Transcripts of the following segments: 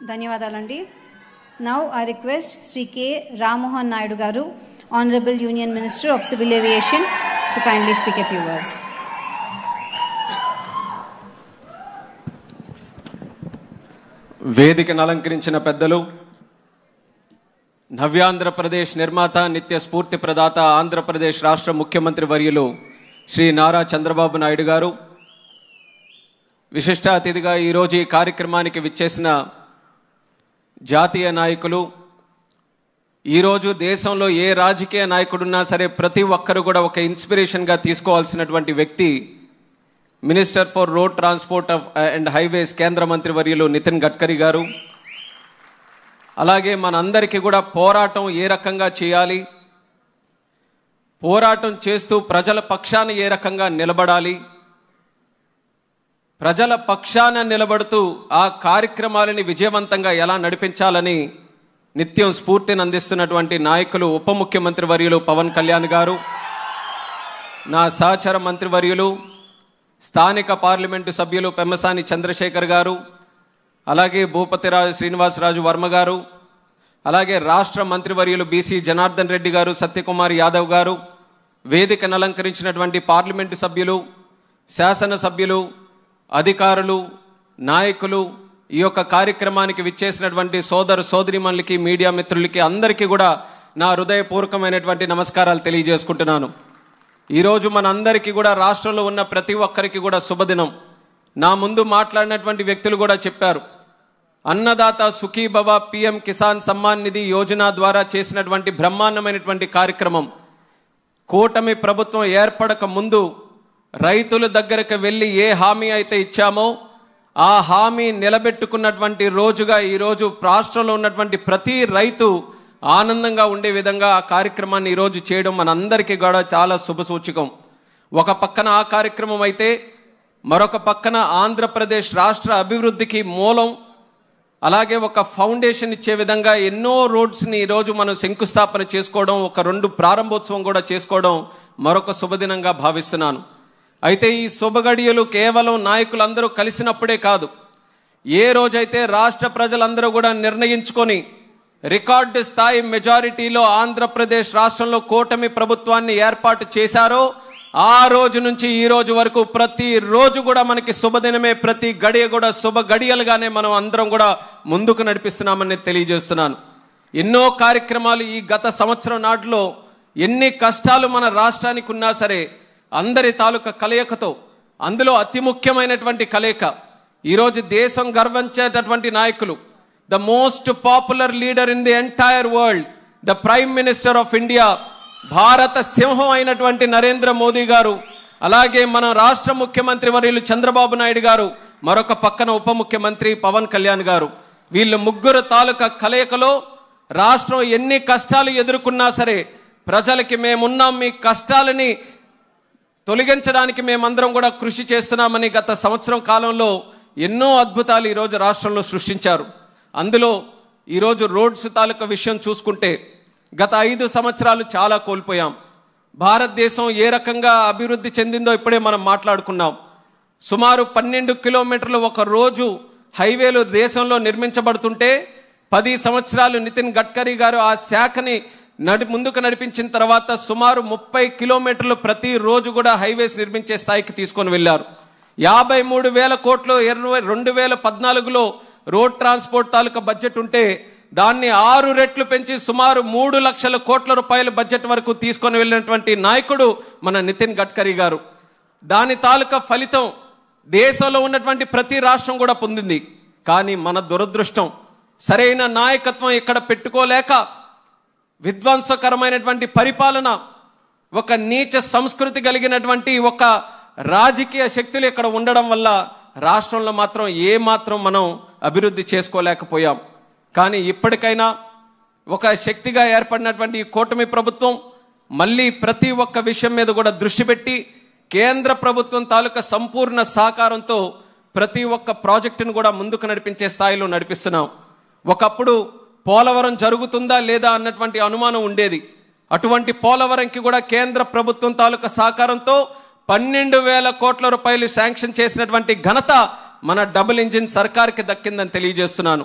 ధన్యవాదాలండి. Now I request Sri K. Ramohan Naidu Garu, Honorable Union Minister of Civil Aviation, to kindly speak a few words. వేదికను అలంకరించిన పెద్దలు, నవ్యాంధ్రప్రదేశ్ నిర్మాత, నిత్య స్ఫూర్తి ప్రదాత, ఆంధ్రప్రదేశ్ రాష్ట్ర ముఖ్యమంత్రి వర్యులు శ్రీ నారా చంద్రబాబు నాయుడు గారు, విశిష్ట అతిథిగా ఈరోజు ఈ కార్యక్రమానికి విచ్చేసిన జాతీయ నాయకులు, ఈరోజు దేశంలో ఏ రాజకీయ నాయకుడున్నా సరే ప్రతి ఒక్కరు కూడా ఒక ఇన్స్పిరేషన్గా తీసుకోవాల్సినటువంటి వ్యక్తి minister for road transport and highways కేంద్ర మంత్రి వర్యులు నితిన్ గడ్కరీ గారు. అలాగే మనందరికీ కూడా పోరాటం ఏ రకంగా చేయాలి, పోరాటం చేస్తూ ప్రజల పక్షాన ఏ రకంగా నిలబడాలి, ప్రజల పక్షాన నిలబడుతూ ఆ కార్యక్రమాలని విజయవంతంగా ఎలా నడిపించాలని నిత్యం స్ఫూర్తిని అందిస్తున్నటువంటి నాయకులు ఉప ముఖ్యమంత్రి వర్యులు పవన్ కళ్యాణ్ గారు, నా సహచర మంత్రివర్యులు స్థానిక పార్లమెంటు సభ్యులు పెమ్మసాని చంద్రశేఖర్ గారు, అలాగే భూపతిరాజు శ్రీనివాసరాజు వర్మ గారు, అలాగే రాష్ట్ర మంత్రివర్యులు బీసీ జనార్దన్ రెడ్డి గారు, సత్యకుమార్ యాదవ్ గారు, వేదికను అలంకరించినటువంటి పార్లమెంటు సభ్యులు, శాసనసభ్యులు, అధికారులు, నాయకులు, ఈ యొక్క కార్యక్రమానికి విచ్చేసినటువంటి సోదరు సోదరిమణులకి, మీడియా మిత్రులకి అందరికీ కూడా నా హృదయపూర్వకమైనటువంటి నమస్కారాలు తెలియజేసుకుంటున్నాను. ఈరోజు మనందరికీ కూడా రాష్ట్రంలో ఉన్న ప్రతి ఒక్కరికి కూడా శుభదినం. నా ముందు మాట్లాడినటువంటి వ్యక్తులు కూడా చెప్పారు, అన్నదాత సుఖీభవ పిఎం కిసాన్ సమ్మాన్ నిధి యోజన ద్వారా చేసినటువంటి బ్రహ్మాండమైనటువంటి కార్యక్రమం, కూటమి ప్రభుత్వం ఏర్పడక ముందు రైతుల దగ్గరకు వెళ్ళి ఏ హామీ అయితే ఇచ్చామో ఆ హామీ నిలబెట్టుకున్నటువంటి రోజుగా ఈరోజు రాష్ట్రంలో ఉన్నటువంటి ప్రతి రైతు ఆనందంగా ఉండే విధంగా ఆ కార్యక్రమాన్ని ఈరోజు చేయడం మనందరికీ కూడా చాలా శుభసూచకం. ఒక పక్కన ఆ కార్యక్రమం అయితే మరొక పక్కన ఆంధ్రప్రదేశ్ రాష్ట్ర అభివృద్ధికి మూలం, అలాగే ఒక ఫౌండేషన్ ఇచ్చే విధంగా ఎన్నో రోడ్స్ని ఈరోజు మనం శంకుస్థాపన చేసుకోవడం, ఒక 2 ప్రారంభోత్సవం కూడా చేసుకోవడం మరొక శుభదినంగా భావిస్తున్నాను. అయితే ఈ శుభగడియలు కేవలం నాయకులందరూ కలిసినప్పుడే కాదు, ఏ రోజైతే రాష్ట్ర ప్రజలందరూ కూడా నిర్ణయించుకొని రికార్డు స్థాయి మెజారిటీలో ఆంధ్రప్రదేశ్ రాష్ట్రంలో కూటమి ప్రభుత్వాన్ని ఏర్పాటు చేశారో ఆ రోజు నుంచి ఈ రోజు వరకు ప్రతి రోజు కూడా మనకి శుభదినమే, ప్రతి గడియ కూడా శుభ గడియలుగానే మనం అందరం కూడా ముందుకు నడిపిస్తున్నామని తెలియజేస్తున్నాను. ఎన్నో కార్యక్రమాలు ఈ గత సంవత్సరం నాటిలో ఎన్ని కష్టాలు మన రాష్ట్రానికి ఉన్నా సరే అందరి తాలూకా కలయికతో, అందులో అతి ముఖ్యమైనటువంటి కలయిక ఈరోజు దేశం గర్వించేటటువంటి నాయకులు, the most popular leader in the entire world, the prime minister of India, భారత సింహం అయినటువంటి నరేంద్ర మోదీ గారు, అలాగే మన రాష్ట్ర ముఖ్యమంత్రి వర్యులు చంద్రబాబు నాయుడు గారు, మరొక పక్కన ఉప ముఖ్యమంత్రి పవన్ కళ్యాణ్ గారు, వీళ్ళు ముగ్గురు తాలూకా కలయికలో రాష్ట్రం ఎన్ని కష్టాలు ఎదుర్కొన్నా సరే ప్రజలకి మేమున్నాం, మీ కష్టాలని తొలగించడానికి మేమందరం కూడా కృషి చేస్తున్నామని గత సంవత్సరం కాలంలో ఎన్నో అద్భుతాలు ఈరోజు రాష్ట్రంలో సృష్టించారు. అందులో ఈరోజు రోడ్స్ తాలూకా విషయం చూసుకుంటే గత 5 సంవత్సరాలు చాలా కోల్పోయాం. భారతదేశం ఏ రకంగా అభివృద్ధి చెందిందో ఇప్పుడే మనం మాట్లాడుకున్నాం. సుమారు 12 కిలోమీటర్లు ఒక రోజు హైవేలు దేశంలో నిర్మించబడుతుంటే 10 సంవత్సరాలు నితిన్ గడ్కరీ గారు ఆ శాఖని ముందుకు నడిపించిన తర్వాత సుమారు 30 కిలోమీటర్లు ప్రతి రోజు కూడా హైవేస్ నిర్మించే స్థాయికి తీసుకొని వెళ్ళారు. 53,000 కోట్లు 2014లో రోడ్ ట్రాన్స్పోర్ట్ తాలూకా బడ్జెట్ ఉంటే దాన్ని 6 రెట్లు పెంచి సుమారు 3 లక్షల కోట్ల రూపాయల బడ్జెట్ వరకు తీసుకొని వెళ్ళినటువంటి నాయకుడు మన నితిన్ గడ్కరీ గారు. దాని తాలూకా ఫలితం దేశంలో ఉన్నటువంటి ప్రతి రాష్ట్రం కూడా పొందింది. కానీ మన దురదృష్టం, సరైన నాయకత్వం ఇక్కడ పెట్టుకోలేక విధ్వంసకరమైనటువంటి పరిపాలన, ఒక నీచ సంస్కృతి కలిగినటువంటి ఒక రాజకీయ శక్తులు ఇక్కడ ఉండడం వల్ల రాష్ట్రంలో మాత్రం ఏమాత్రం మనం అభివృద్ధి చేసుకోలేకపోయాం. కానీ ఇప్పటికైనా ఒక శక్తిగా ఏర్పడినటువంటి ఈ కూటమి ప్రభుత్వం మళ్ళీ ప్రతి ఒక్క విషయం మీద కూడా దృష్టి పెట్టి కేంద్ర ప్రభుత్వం తాలూకా సంపూర్ణ సహకారంతో ప్రతి ఒక్క ప్రాజెక్టును కూడా ముందుకు నడిపించే స్థాయిలో నడిపిస్తున్నాం. ఒకప్పుడు పోలవరం జరుగుతుందా లేదా అన్నటువంటి అనుమానం ఉండేది. అటువంటి పోలవరంకి కూడా కేంద్ర ప్రభుత్వం తాలూకా సహకారంతో 12,000 కోట్ల రూపాయలు శాంక్షన్ చేసినటువంటి ఘనత మన డబుల్ ఇంజిన్ సర్కార్కి దక్కిందని తెలియజేస్తున్నాను.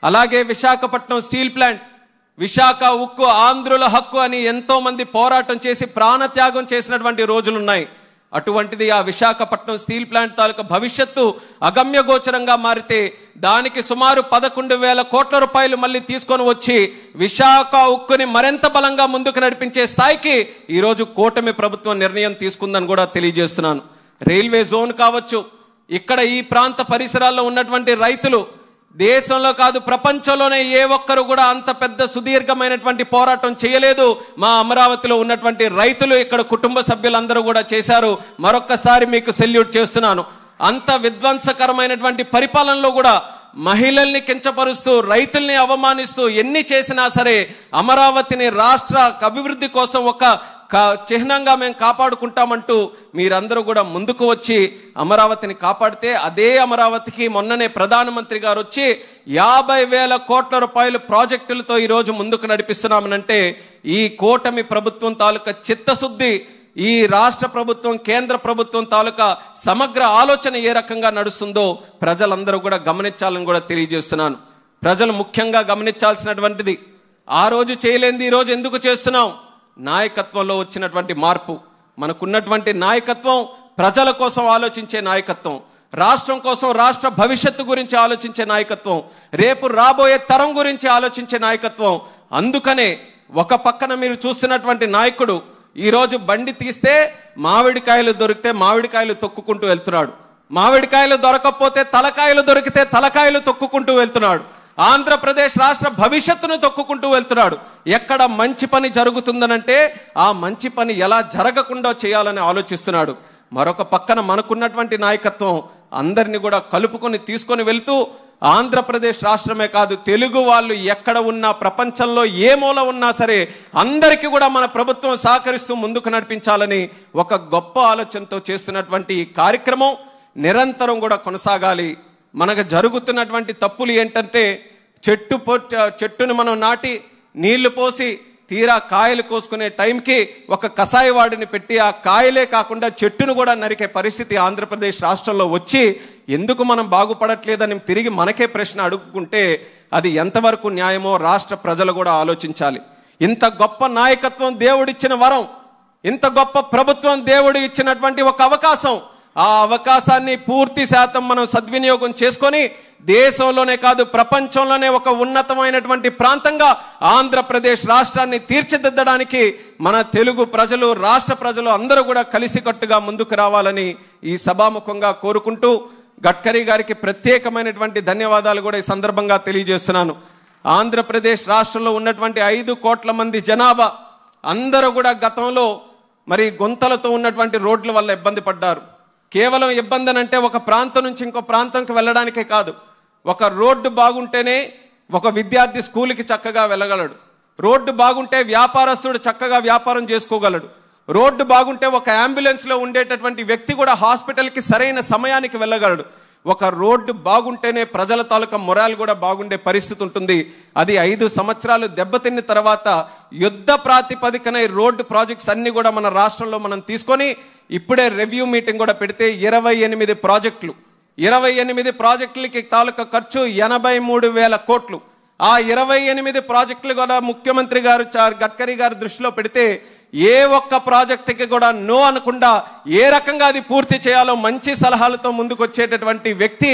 అలాగే విశాఖపట్నం స్టీల్ ప్లాంట్, విశాఖ ఉక్కు ఆంధ్రుల హక్కు అని ఎంతో మంది పోరాటం చేసి ప్రాణత్యాగం చేసినటువంటి రోజులున్నాయి. అటువంటిది ఆ విశాఖపట్నం స్టీల్ ప్లాంట్ తాలూకా భవిష్యత్తు అగమ్యగోచరంగా మారితే దానికి సుమారు 11,000 కోట్ల రూపాయలు మళ్ళీ తీసుకొని వచ్చి విశాఖ ఉక్కుని మరింత బలంగా ముందుకు నడిపించే స్థాయికి ఈరోజు కూటమి ప్రభుత్వం నిర్ణయం తీసుకుందని కూడా తెలియజేస్తున్నాను. రైల్వే జోన్ కావచ్చు, ఇక్కడ ఈ ప్రాంత పరిసరాల్లో ఉన్నటువంటి రైతులు దేశంలో కాదు ప్రపంచంలోనే ఏ ఒక్కరు కూడా అంత పెద్ద సుదీర్ఘమైనటువంటి పోరాటం చేయలేదు. మా అమరావతిలో ఉన్నటువంటి రైతులు, ఇక్కడ కుటుంబ సభ్యులందరూ కూడా చేశారు. మరొక్కసారి మీకు సెల్యూట్ చేస్తున్నాను. అంత విధ్వంసకరమైనటువంటి పరిపాలనలో కూడా మహిళల్ని కించపరుస్తూ, రైతుల్ని అవమానిస్తూ ఎన్ని చేసినా సరే అమరావతిని రాష్ట్ర అభివృద్ధి కోసం ఒక చిహ్నంగా మేము కాపాడుకుంటామంటూ మీరందరూ కూడా ముందుకు వచ్చి అమరావతిని కాపాడితే, అదే అమరావతికి మొన్ననే ప్రధానమంత్రి గారు వచ్చి 50,000 కోట్ల రూపాయలు ప్రాజెక్టులతో ఈరోజు ముందుకు నడిపిస్తున్నామనంటే ఈ కూటమి ప్రభుత్వం తాలూకా చిత్తశుద్ధి, ఈ రాష్ట్ర ప్రభుత్వం కేంద్ర ప్రభుత్వం తాలూకా సమగ్ర ఆలోచన ఏ రకంగా నడుస్తుందో ప్రజలందరూ కూడా గమనించాలని కూడా తెలియజేస్తున్నాను. ప్రజలు ముఖ్యంగా గమనించాల్సినటువంటిది, ఆ రోజు చేయలేనిది ఈ రోజు ఎందుకు చేస్తున్నాం? నాయకత్వంలో వచ్చినటువంటి మార్పు. మనకున్నటువంటి నాయకత్వం ప్రజల కోసం ఆలోచించే నాయకత్వం, రాష్ట్రం కోసం, రాష్ట్ర భవిష్యత్తు గురించి ఆలోచించే నాయకత్వం, రేపు రాబోయే తరం గురించి ఆలోచించే నాయకత్వం. అందుకనే ఒక పక్కన మీరు చూస్తున్నటువంటి నాయకుడు ఈరోజు బండి తీస్తే మామిడికాయలు దొరికితే మామిడికాయలు తొక్కుకుంటూ వెళ్తున్నాడు, మామిడికాయలు దొరకకపోతే తలకాయలు దొరికితే తలకాయలు తొక్కుకుంటూ వెళ్తున్నాడు, ఆంధ్రప్రదేశ్ రాష్ట్ర భవిష్యత్తును తొక్కుకుంటూ వెళ్తున్నాడు. ఎక్కడ మంచి పని జరుగుతుందనంటే ఆ మంచి పని ఎలా జరగకుండా చేయాలని ఆలోచిస్తున్నాడు. మరొక పక్కన మనకున్నటువంటి నాయకత్వం అందరినీ కూడా కలుపుకొని తీసుకొని వెళ్తూ ఆంధ్రప్రదేశ్ రాష్ట్రమే కాదు, తెలుగు వాళ్ళు ఎక్కడ ఉన్నా, ప్రపంచంలో ఏ మూల ఉన్నా సరే అందరికీ కూడా మన ప్రభుత్వం సహకరిస్తూ ముందుకు నడిపించాలని ఒక గొప్ప ఆలోచనతో చేస్తున్నటువంటి ఈ కార్యక్రమం నిరంతరం కూడా కొనసాగాలి. మనకు జరుగుతున్నటువంటి తప్పులు ఏంటంటే, చెట్టును మనం నాటి నీళ్లు పోసి తీరా కాయలు కోసుకునే టైంకి ఒక కషాయవాడిని పెట్టి ఆ కాయలే కాకుండా చెట్టును కూడా నరికే పరిస్థితి ఆంధ్రప్రదేశ్ రాష్ట్రంలో వచ్చి ఎందుకు మనం బాగుపడట్లేదని తిరిగి మనకే ప్రశ్న అడుగుకుంటే అది ఎంతవరకు న్యాయమో రాష్ట్ర ప్రజలు కూడా ఆలోచించాలి. ఇంత గొప్ప నాయకత్వం దేవుడిచ్చిన వరం, ఇంత గొప్ప ప్రభుత్వం దేవుడు ఇచ్చినటువంటి ఒక అవకాశం, ఆ అవకాశాన్ని పూర్తి శాతం మనం సద్వినియోగం చేసుకొని దేశంలోనే కాదు ప్రపంచంలోనే ఒక ఉన్నతమైనటువంటి ప్రాంతంగా ఆంధ్రప్రదేశ్ రాష్ట్రాన్ని తీర్చిదిద్దడానికి మన తెలుగు ప్రజలు, రాష్ట్ర ప్రజలు అందరూ కూడా కలిసికట్టుగా ముందుకు రావాలని ఈ సభాముఖంగా కోరుకుంటూ గడ్కరీ గారికి ప్రత్యేకమైనటువంటి ధన్యవాదాలు కూడా ఈ సందర్భంగా తెలియజేస్తున్నాను. ఆంధ్రప్రదేశ్ రాష్ట్రంలో ఉన్నటువంటి 5 కోట్ల మంది జనాభా అందరూ కూడా గతంలో మరి గుంతలతో ఉన్నటువంటి రోడ్ల వల్ల ఇబ్బంది పడ్డారు. కేవలం ఇబ్బంది అంటే ఒక ప్రాంతం నుంచి ఇంకో ప్రాంతంకి వెళ్ళడానికే కాదు, ఒక రోడ్డు బాగుంటేనే ఒక విద్యార్థి స్కూల్కి చక్కగా వెళ్ళగలడు, రోడ్డు బాగుంటే వ్యాపారస్తుడు చక్కగా వ్యాపారం చేసుకోగలడు, రోడ్డు బాగుంటే ఒక అంబులెన్స్లో ఉండేటటువంటి వ్యక్తి కూడా హాస్పిటల్కి సరైన సమయానికి వెళ్ళగలడు. ఒక రోడ్డు బాగుంటేనే ప్రజల తాలూకా మొరాల్ కూడా బాగుండే పరిస్థితి ఉంటుంది. అది 5 సంవత్సరాలు దెబ్బతిన్న తర్వాత యుద్ధ ప్రాతిపదికన రోడ్డు ప్రాజెక్ట్స్ అన్ని కూడా మన రాష్ట్రంలో మనం తీసుకొని ఇప్పుడే రివ్యూ మీటింగ్ కూడా పెడితే 28 ప్రాజెక్టులు, 28 ప్రాజెక్టులకి తాలూకా ఖర్చు 83,000 కోట్లు. ఆ 28 ప్రాజెక్టులు కూడా ముఖ్యమంత్రి గారు గడ్కరీ గారు దృష్టిలో పెడితే ఏ ఒక్క ప్రాజెక్టుకి కూడా నో అనకుండా ఏ రకంగా అది పూర్తి చేయాలో మంచి సలహాలతో ముందుకు వచ్చేటటువంటి వ్యక్తి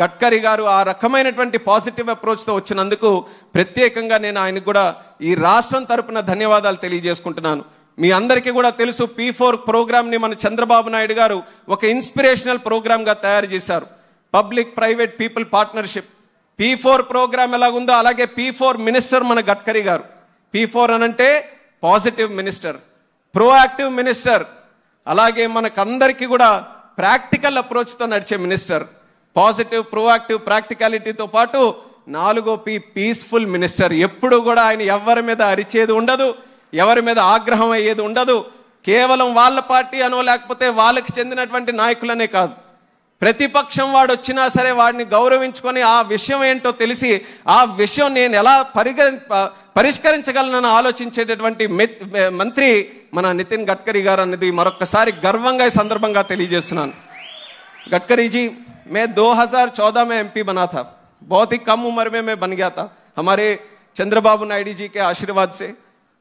గడ్కరీ గారు. ఆ రకమైనటువంటి పాజిటివ్ అప్రోచ్తో వచ్చినందుకు ప్రత్యేకంగా నేను ఆయనకు కూడా ఈ రాష్ట్రం తరపున ధన్యవాదాలు తెలియజేసుకుంటున్నాను. మీ అందరికీ కూడా తెలుసు, P4 ప్రోగ్రామ్ని మన చంద్రబాబు నాయుడు గారు ఒక ఇన్స్పిరేషనల్ ప్రోగ్రామ్గా తయారు చేశారు. Public private people partnership. P4 programme ఎలాగుందో అలాగే P4 మినిస్టర్ మన గడ్కరీ గారు. P4 అనంటే పాజిటివ్ మినిస్టర్, ప్రోయాక్టివ్ మినిస్టర్, అలాగే మనకందరికీ కూడా ప్రాక్టికల్ అప్రోచ్తో నడిచే మినిస్టర్. పాజిటివ్, ప్రోయాక్టివ్, ప్రాక్టికాలిటీతో పాటు 4వ P పీస్ఫుల్ మినిస్టర్. ఎప్పుడు కూడా ఆయన ఎవరి మీద అరిచేది ఉండదు, ఎవరి మీద ఆగ్రహం అయ్యేది ఉండదు. కేవలం వాళ్ళ పార్టీ అనో లేకపోతే వాళ్ళకి చెందినటువంటి నాయకులనే కాదు, ప్రతిపక్షం వాడు వచ్చినా సరే వాడిని గౌరవించుకొని ఆ విషయం ఏంటో తెలిసి ఆ విషయం నేను ఎలా పరిష్కరించగలనని ఆలోచించేటటువంటి మంత్రి మన నితిన్ గడ్కరీ గారు అన్నది మరొకసారి గర్వంగా ఈ సందర్భంగా తెలియజేస్తున్నాను. गडकरी जी, मैं 2014 में MP बना था, बहुत ही कम उम्र में मैं बन गया था हमारे चंद्रबाबू नायडू जी के आशीर्वाद से।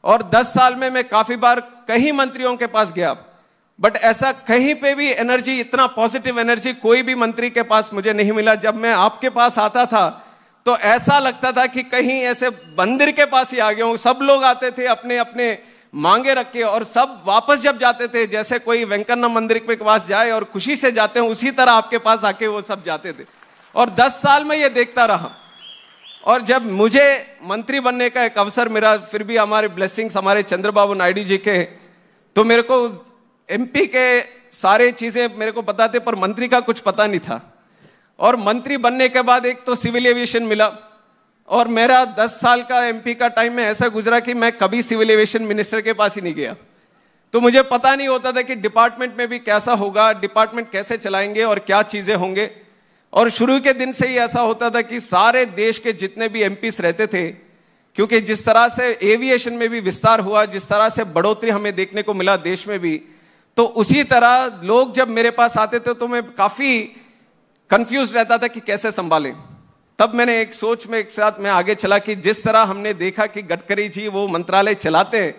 और 10 साल में मैं काफी बार कई मंत्रियों के पास गया, बट ऐसा कहीं पे भी एनर्जी, इतना पॉजिटिव एनर्जी कोई भी मंत्री के पास मुझे नहीं मिला। जब मैं आपके पास आता था तो ऐसा लगता था कि कहीं ऐसे मंदिर के पास ही आ गया हूं। सब लोग आते थे अपने अपने मांगे रख के, और सब वापस जब जाते थे जैसे कोई वेंकन्ना मंदिर के पास जाए और खुशी से जाते हैं, उसी तरह आपके पास आके वो सब जाते थे। और 10 साल में ये देखता रहा। और जब मुझे मंत्री बनने का एक अवसर मिला, फिर भी हमारे ब्लेसिंग्स हमारे चंद्रबाबू नायडू जी के, तो मेरे को एमपी के सारे चीजें मेरे को पता थे, पर मंत्री का कुछ पता नहीं था। और मंत्री बनने के बाद एक तो सिविल एविएशन मिला, और मेरा 10 साल का एमपी का टाइम में ऐसा गुजरा कि मैं कभी सिविल एविएशन मिनिस्टर के पास ही नहीं गया। तो मुझे पता नहीं होता था कि डिपार्टमेंट में भी कैसा होगा, डिपार्टमेंट कैसे चलाएंगे और क्या चीजें होंगे। और शुरू के दिन से ही ऐसा होता था कि सारे देश के जितने भी एमपीस रहते थे, क्योंकि जिस तरह से एविएशन में भी विस्तार हुआ, जिस तरह से बढ़ोतरी हमें देखने को मिला देश में भी, तो उसी तरह लोग जब मेरे पास आते थे तो मैं काफी कंफ्यूज रहता था कि कैसे संभालें। तब मैंने एक सोच में एक साथ मैं आगे चला कि जिस तरह हमने देखा कि गडकरी जी वो मंत्रालय चलाते हैं,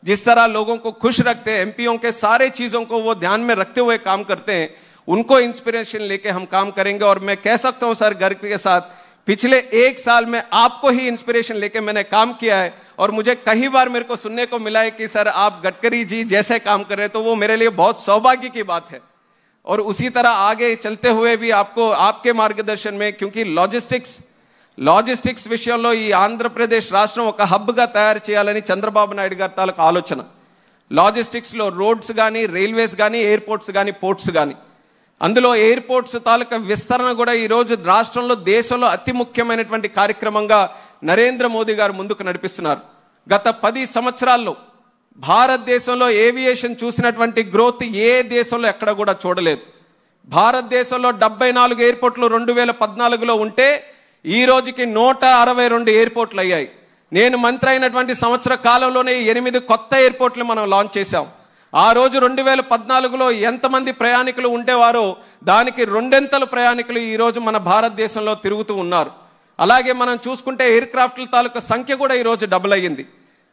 जिस तरह लोगों को खुश रखते हैं, एमपीओ के सारे चीजों को वो ध्यान में रखते हुए काम करते हैं, उनको इंस्पिरेशन लेके हम काम करेंगे। और मैं कह सकता हूं सर गर्व के साथ, पिछले 1 साल में आपको ही इंस्पिरेशन लेके मैंने काम किया है। और मुझे कई बार मेरे को सुनने को मिला है कि सर आप गडकरी जी जैसे काम कर रहे हैं, तो वो मेरे लिए बहुत सौभाग्य की बात है। और उसी तरह आगे चलते हुए भी आपको आपके मार्गदर्शन में, क्योंकि లాజిస్టిక్స్ విషయంలో ఈ ఆంధ్రప్రదేశ్ రాష్ట్రం ఒక హబ్గా తయారు చేయాలని చంద్రబాబు నాయుడు గారి తాలూకు ఆలోచన. లాజిస్టిక్స్లో రోడ్స్ కానీ, రైల్వేస్ కానీ, ఎయిర్పోర్ట్స్ కానీ, పోర్ట్స్ కానీ, అందులో ఎయిర్పోర్ట్స్ తాలూకా విస్తరణ కూడా ఈరోజు రాష్ట్రంలో, దేశంలో అతి ముఖ్యమైనటువంటి కార్యక్రమంగా నరేంద్ర మోదీ గారు ముందుకు నడిపిస్తున్నారు. గత 10 సంవత్సరాల్లో భారతదేశంలో ఏవియేషన్ చూసినటువంటి గ్రోత్ ఏ దేశంలో ఎక్కడ కూడా చూడలేదు. భారతదేశంలో 74 ఎయిర్పోర్ట్లు 2014లో ఉంటే ఈ రోజుకి 162 ఎయిర్పోర్ట్లు అయ్యాయి. నేను మంత్రి అయినటువంటి సంవత్సర కాలంలోనే 8 కొత్త ఎయిర్పోర్ట్లు మనం లాంచ్ చేశాం. ఆ రోజు 2014లో ఎంతమంది ప్రయాణికులు ఉండేవారో దానికి 2 ప్రయాణికులు ఈ రోజు మన భారతదేశంలో తిరుగుతూ ఉన్నారు. అలాగే మనం చూసుకుంటే ఎయిర్ క్రాఫ్ట్ల తాలూకా సంఖ్య కూడా ఈ రోజు డబుల్ అయ్యింది.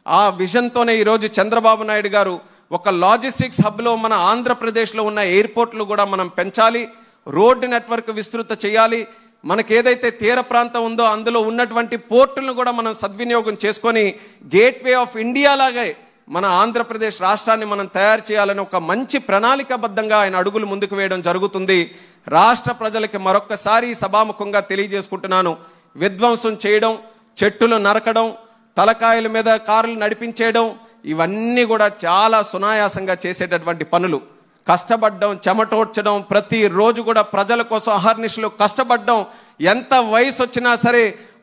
ఆ విజన్తోనే ఈ రోజు చంద్రబాబు నాయుడు గారు ఒక లాజిస్టిక్స్ హబ్లో మన ఆంధ్రప్రదేశ్లో ఉన్న ఎయిర్పోర్ట్లు కూడా మనం పెంచాలి, రోడ్డు నెట్వర్క్ విస్తృత చేయాలి. మనకి ఏదైతే తీర ప్రాంతం ఉందో అందులో ఉన్నటువంటి పోర్టులను కూడా మనం సద్వినియోగం చేసుకొని గేట్వే ఆఫ్ ఇండియా లాగే మన ఆంధ్రప్రదేశ్ రాష్ట్రాన్ని మనం తయారు చేయాలని ఒక మంచి ప్రణాళికాబద్ధంగా ఆయన అడుగులు ముందుకు వేయడం జరుగుతుంది. రాష్ట్ర ప్రజలకి మరొక్కసారి సభాముఖంగా తెలియజేసుకుంటున్నాను, విధ్వంసం చేయడం, చెట్టులు నరకడం, తలకాయల మీద కార్లు నడిపించేయడం, ఇవన్నీ కూడా చాలా సునాయాసంగా చేసేటటువంటి పనులు. కష్టపడడం, చెమటోడ్చడం, ప్రతిరోజు కూడా ప్రజల కోసం అహర్నిశలు కష్టపడడం, ఎంత వయసు వచ్చినా సరే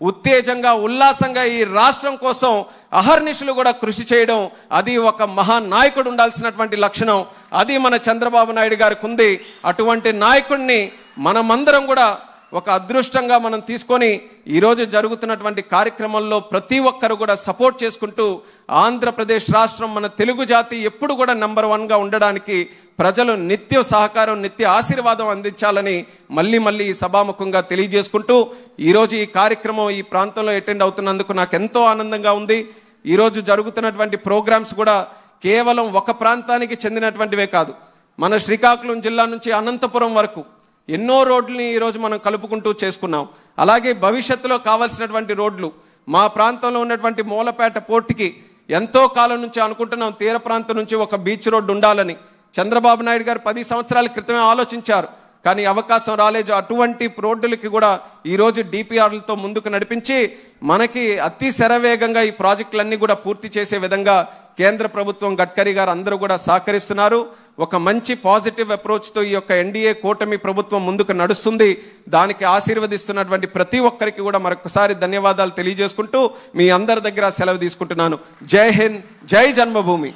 ఉత్తేజంగా, ఉల్లాసంగా ఈ రాష్ట్రం కోసం అహర్నిశలు కూడా కృషి చేయడం, అది ఒక మహానాయకుడు ఉండాల్సినటువంటి లక్షణం. అది మన చంద్రబాబు నాయుడు గారికి ఉంది. అటువంటి నాయకుడిని మనమందరం కూడా ఒక అదృష్టంగా మనం తీసుకొని ఈరోజు జరుగుతున్నటువంటి కార్యక్రమంలో ప్రతి ఒక్కరు కూడా సపోర్ట్ చేసుకుంటూ ఆంధ్రప్రదేశ్ రాష్ట్రం, మన తెలుగు జాతి ఎప్పుడు కూడా నంబర్ 1గా ఉండడానికి ప్రజలు నిత్య సహకారం, నిత్య ఆశీర్వాదం అందించాలని మళ్ళీ ఈ సభాముఖంగా తెలియజేసుకుంటూ ఈరోజు ఈ కార్యక్రమం ఈ ప్రాంతంలో అటెండ్ అవుతున్నందుకు నాకు ఎంతో ఆనందంగా ఉంది. ఈరోజు జరుగుతున్నటువంటి ప్రోగ్రామ్స్ కూడా కేవలం ఒక ప్రాంతానికి చెందినటువంటివే కాదు, మన శ్రీకాకుళం జిల్లా నుంచి అనంతపురం వరకు ఎన్నో రోడ్లని ఈరోజు మనం కలుపుకుంటూ చేసుకున్నాం. అలాగే భవిష్యత్తులో కావాల్సినటువంటి రోడ్లు మా ప్రాంతంలో ఉన్నటువంటి మూలపేట పోర్టుకి ఎంతో కాలం నుంచి అనుకుంటున్నాం, తీర ప్రాంతం నుంచి ఒక బీచ్ రోడ్డు ఉండాలని. చంద్రబాబు నాయుడు గారు 10 సంవత్సరాల క్రితమే ఆలోచించారు, కానీ అవకాశం రాలేదు. అటువంటి రోడ్డులకి కూడా ఈరోజు డిపిఆర్లతో ముందుకు నడిపించి మనకి అతి శరవేగంగా ఈ ప్రాజెక్టులన్నీ కూడా పూర్తి చేసే విధంగా కేంద్ర ప్రభుత్వం, గడ్కరీ గారు అందరూ కూడా సహకరిస్తున్నారు. ఒక మంచి పాజిటివ్ అప్రోచ్తో ఈ యొక్క ఎన్డీఏ కూటమి ప్రభుత్వం ముందుకు నడుస్తుంది. దానికి ఆశీర్వదిస్తున్నటువంటి ప్రతి ఒక్కరికి కూడా మరొకసారి ధన్యవాదాలు తెలియజేసుకుంటూ మీ అందరి దగ్గర సెలవు తీసుకుంటున్నాను. జై హింద్, జై జన్మభూమి.